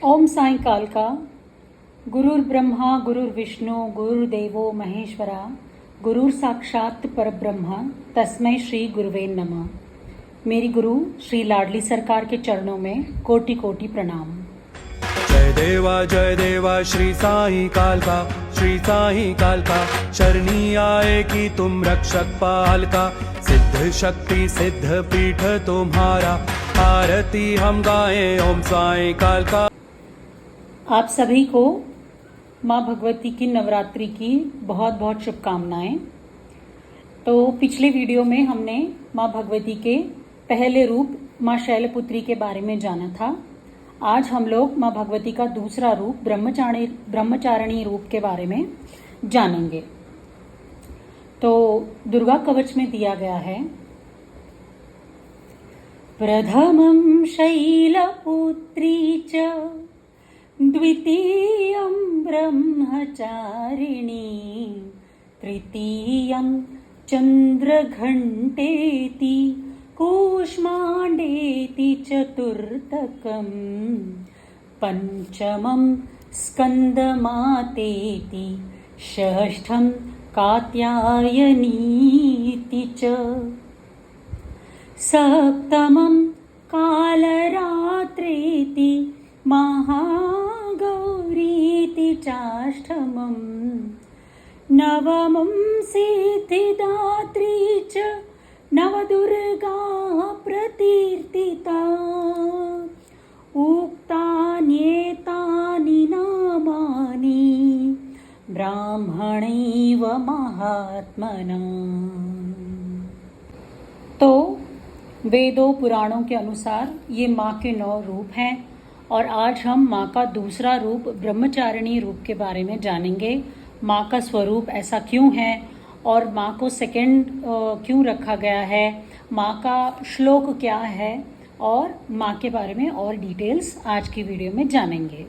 ओम साईकाल का गुरुर्ब्रह्मा गुरुर्विष्णु गुरुर्देवो महेश्वरा गुरुर साक्षात परब्रह्म तस्मै श्री गुरुवे नमः। मेरी गुरु श्री लाडली सरकार के चरणों में कोटि कोटि प्रणाम। जय देवा श्री साईकाल का, श्री साईकाल का शरणी आए कि तुम रक्षक पाल का। सिद्ध शक्ति सिद्ध पीठ तुम्हारा, आरती हम गाएं ओम साईकाल का। आप सभी को माँ भगवती की नवरात्रि की बहुत बहुत शुभकामनाएं। तो पिछले वीडियो में हमने माँ भगवती के पहले रूप माँ शैलपुत्री के बारे में जाना था। आज हम लोग माँ भगवती का दूसरा रूप ब्रह्मचारिणी रूप के बारे में जानेंगे। तो दुर्गा कवच में दिया गया है, प्रथमं शैलपुत्री च द्वितीयं ब्रह्मचारिणी तृतीयं चन्द्रघण्टेति कूष्माण्डेति चतुर्थकं पंचमं स्कन्दमातेति षष्ठं कात्यायनीति च सप्तमं कालरात्रेति महागौरीति चाष्टमं नवमं सिद्धिदात्री च नवदुर्गा प्रकीर्तिता। उक्तान्येतानि नामानि ब्राह्मणैव महात्मना। तो वेदों पुराणों के अनुसार ये माँ के 9 रूप हैं और आज हम माँ का दूसरा रूप ब्रह्मचारिणी रूप के बारे में जानेंगे। माँ का स्वरूप ऐसा क्यों है और माँ को सेकंड क्यों रखा गया है, माँ का श्लोक क्या है और माँ के बारे में और डिटेल्स आज की वीडियो में जानेंगे।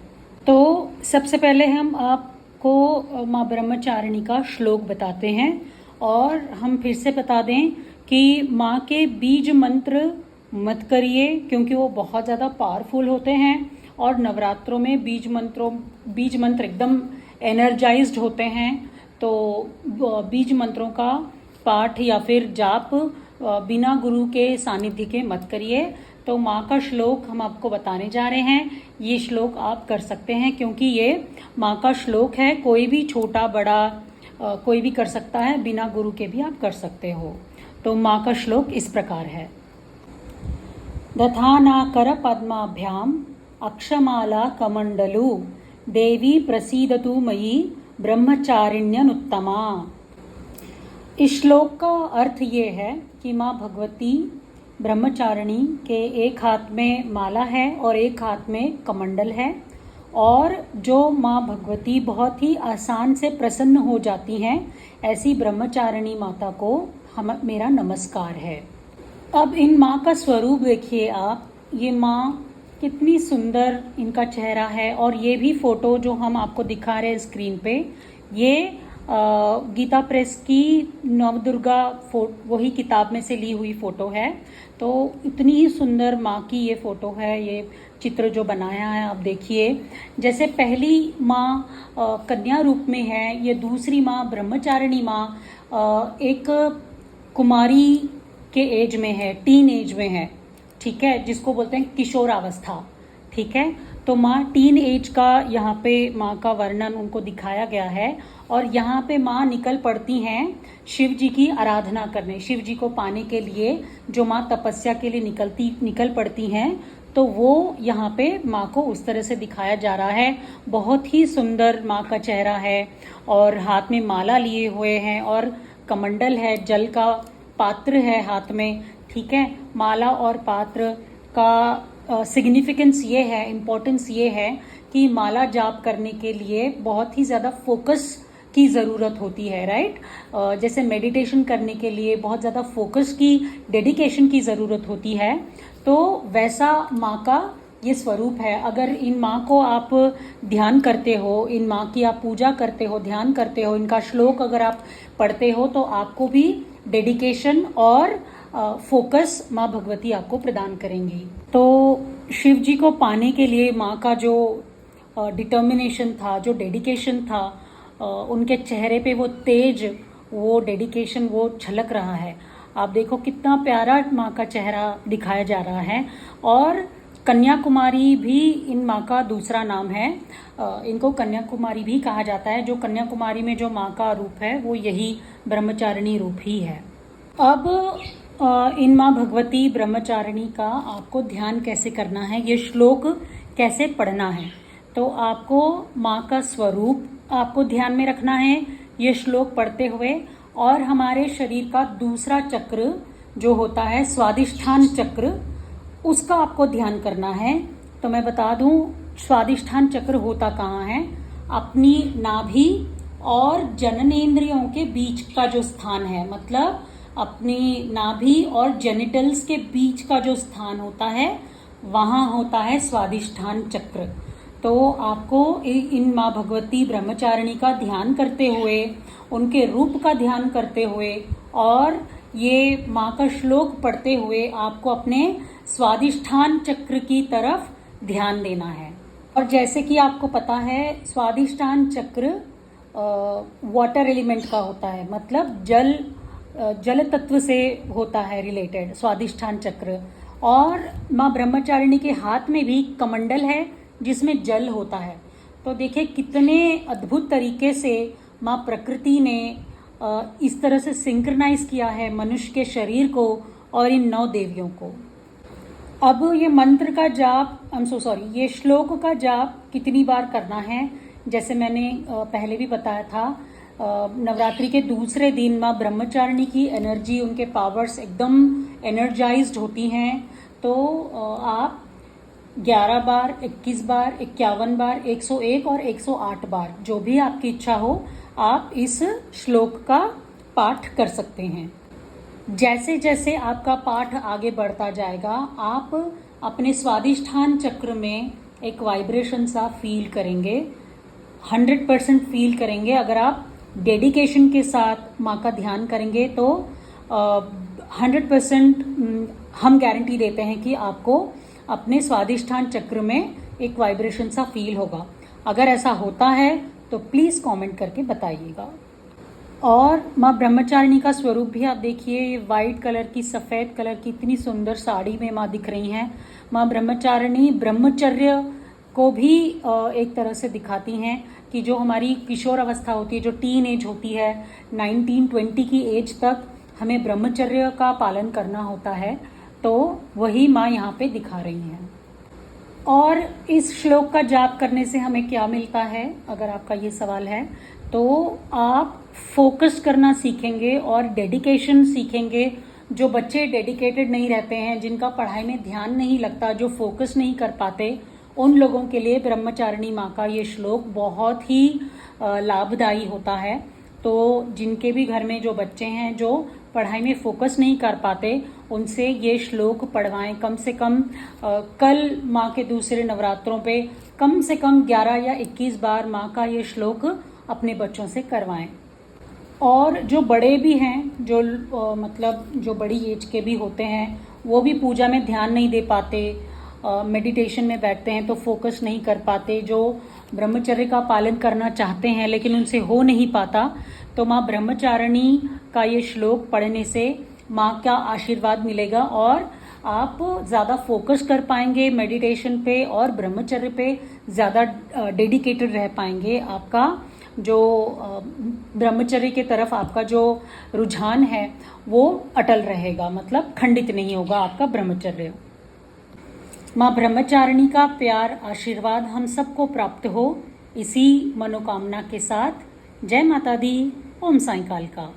तो सबसे पहले हम आपको माँ ब्रह्मचारिणी का श्लोक बताते हैं और हम फिर से बता दें कि माँ के बीज मंत्र मत करिए क्योंकि वो बहुत ज़्यादा पावरफुल होते हैं और नवरात्रों में बीज मंत्र एकदम एनर्जाइज्ड होते हैं। तो बीज मंत्रों का पाठ या फिर जाप बिना गुरु के सानिध्य के मत करिए। तो माँ का श्लोक हम आपको बताने जा रहे हैं। ये श्लोक आप कर सकते हैं क्योंकि ये माँ का श्लोक है, कोई भी छोटा बड़ा कोई भी कर सकता है, बिना गुरु के भी आप कर सकते हो। तो माँ का श्लोक इस प्रकार है, दधानाकर पद्माभ्याम अक्षमाला कमंडलू देवी प्रसीदतु मयि ब्रह्मचारिण्यनुत्तमा। इस श्लोक का अर्थ ये है कि माँ भगवती ब्रह्मचारिणी के एक हाथ में माला है और एक हाथ में कमंडल है और जो माँ भगवती बहुत ही आसान से प्रसन्न हो जाती हैं, ऐसी ब्रह्मचारिणी माता को मेरा नमस्कार है। अब इन माँ का स्वरूप देखिए आप, ये माँ कितनी सुंदर इनका चेहरा है। और ये भी फ़ोटो जो हम आपको दिखा रहे हैं स्क्रीन पे, ये गीता प्रेस की नवदुर्गा वही किताब में से ली हुई फ़ोटो है। तो इतनी ही सुंदर माँ की ये फ़ोटो है, ये चित्र जो बनाया है आप देखिए। जैसे पहली माँ कन्या रूप में है, ये दूसरी माँ ब्रह्मचारिणी माँ एक कुमारी के एज में है, टीन एज में है, ठीक है, जिसको बोलते हैं किशोरावस्था, ठीक है। तो माँ टीन एज का यहाँ पे माँ का वर्णन उनको दिखाया गया है और यहाँ पे माँ निकल पड़ती हैं शिव जी की आराधना करने, शिव जी को पाने के लिए जो माँ तपस्या के लिए निकल पड़ती हैं। तो वो यहाँ पे माँ को उस तरह से दिखाया जा रहा है। बहुत ही सुंदर माँ का चेहरा है और हाथ में माला लिए हुए हैं और कमंडल है, जल का पात्र है हाथ में, ठीक है। माला और पात्र का सिग्निफिकेंस ये है, इम्पोर्टेंस ये है कि माला जाप करने के लिए बहुत ही ज़्यादा फोकस की ज़रूरत होती है, राइट। जैसे मेडिटेशन करने के लिए बहुत ज़्यादा फोकस की, डेडिकेशन की ज़रूरत होती है। तो वैसा माँ का ये स्वरूप है। अगर इन माँ को आप ध्यान करते हो, इन माँ की आप पूजा करते हो, ध्यान करते हो, इनका श्लोक अगर आप पढ़ते हो तो आपको भी डेडिकेशन और फोकस माँ भगवती आपको प्रदान करेंगी। तो शिव जी को पाने के लिए माँ का जो डिटर्मिनेशन था, जो डेडिकेशन था, उनके चेहरे पे वो तेज, वो डेडिकेशन, वो झलक रहा है। आप देखो कितना प्यारा माँ का चेहरा दिखाया जा रहा है। और कन्याकुमारी भी इन माँ का दूसरा नाम है। इनको कन्याकुमारी भी कहा जाता है। जो कन्याकुमारी में जो माँ का रूप है वो यही ब्रह्मचारिणी रूप ही है। अब इन माँ भगवती ब्रह्मचारिणी का आपको ध्यान कैसे करना है, ये श्लोक कैसे पढ़ना है। तो आपको माँ का स्वरूप आपको ध्यान में रखना है ये श्लोक पढ़ते हुए, और हमारे शरीर का दूसरा चक्र जो होता है स्वादिष्ठान चक्र, उसका आपको ध्यान करना है। तो मैं बता दूं, स्वादिष्ठान चक्र होता कहाँ है, अपनी नाभि और जननेंद्रियों के बीच का जो स्थान है, मतलब अपनी नाभि और जेनिटल्स के बीच का जो स्थान होता है, वहाँ होता है स्वादिष्ठान चक्र। तो आपको इन माँ भगवती ब्रह्मचारिणी का ध्यान करते हुए, उनके रूप का ध्यान करते हुए और ये माँ का श्लोक पढ़ते हुए आपको अपने स्वादिष्ठान चक्र की तरफ ध्यान देना है। और जैसे कि आपको पता है, स्वादिष्ठान चक्र वाटर एलिमेंट का होता है, मतलब जल तत्व से होता है रिलेटेड स्वादिष्ठान चक्र। और माँ ब्रह्मचारिणी के हाथ में भी कमंडल है जिसमें जल होता है। तो देखिए कितने अद्भुत तरीके से माँ प्रकृति ने इस तरह से सिंक्रनाइज किया है मनुष्य के शरीर को और इन 9 देवियों को। अब ये मंत्र का जाप, ये श्लोक का जाप कितनी बार करना है, जैसे मैंने पहले भी बताया था, नवरात्रि के दूसरे दिन माँ ब्रह्मचारिणी की एनर्जी, उनके पावर्स एकदम एनर्जाइज्ड होती हैं। तो आप 11 बार, 21 बार, 51 बार, 101 और 108 बार, जो भी आपकी इच्छा हो, आप इस श्लोक का पाठ कर सकते हैं। जैसे जैसे आपका पाठ आगे बढ़ता जाएगा, आप अपने स्वादिष्ठान चक्र में एक वाइब्रेशन सा फील करेंगे, 100% फील करेंगे। अगर आप डेडिकेशन के साथ माँ का ध्यान करेंगे तो 100% हम गारंटी देते हैं कि आपको अपने स्वादिष्ठान चक्र में एक वाइब्रेशन सा फील होगा। अगर ऐसा होता है तो प्लीज़ कमेंट करके बताइएगा। और माँ ब्रह्मचारिणी का स्वरूप भी आप देखिए, ये वाइट कलर की, सफ़ेद कलर की इतनी सुंदर साड़ी में माँ दिख रही हैं। माँ ब्रह्मचारिणी ब्रह्मचर्य को भी एक तरह से दिखाती हैं कि जो हमारी किशोर अवस्था होती है, जो टीन एज होती है, 19-20 की एज तक हमें ब्रह्मचर्य का पालन करना होता है। तो वही माँ यहाँ पे दिखा रही हैं। और इस श्लोक का जाप करने से हमें क्या मिलता है, अगर आपका ये सवाल है, तो आप फोकस करना सीखेंगे और डेडिकेशन सीखेंगे। जो बच्चे डेडिकेटेड नहीं रहते हैं, जिनका पढ़ाई में ध्यान नहीं लगता, जो फोकस नहीं कर पाते, उन लोगों के लिए ब्रह्मचारिणी माँ का ये श्लोक बहुत ही लाभदायी होता है। तो जिनके भी घर में जो बच्चे हैं जो पढ़ाई में फोकस नहीं कर पाते, उनसे ये श्लोक पढ़वाएं। कम से कम कल माँ के दूसरे नवरात्रों पे कम से कम 11 या 21 बार माँ का ये श्लोक अपने बच्चों से करवाएं। और जो बड़े भी हैं, जो मतलब जो बड़ी एज के भी होते हैं, वो भी पूजा में ध्यान नहीं दे पाते, मेडिटेशन में बैठते हैं तो फोकस नहीं कर पाते, जो ब्रह्मचर्य का पालन करना चाहते हैं लेकिन उनसे हो नहीं पाता, तो माँ ब्रह्मचारिणी का ये श्लोक पढ़ने से माँ का आशीर्वाद मिलेगा और आप ज़्यादा फोकस कर पाएंगे मेडिटेशन पे और ब्रह्मचर्य पे ज़्यादा डेडिकेटेड रह पाएंगे। आपका जो ब्रह्मचर्य के तरफ आपका जो रुझान है वो अटल रहेगा, मतलब खंडित नहीं होगा आपका ब्रह्मचर्य। माँ ब्रह्मचारिणी का प्यार, आशीर्वाद हम सबको प्राप्त हो, इसी मनोकामना के साथ जय माता दी। ओम साईं काल का।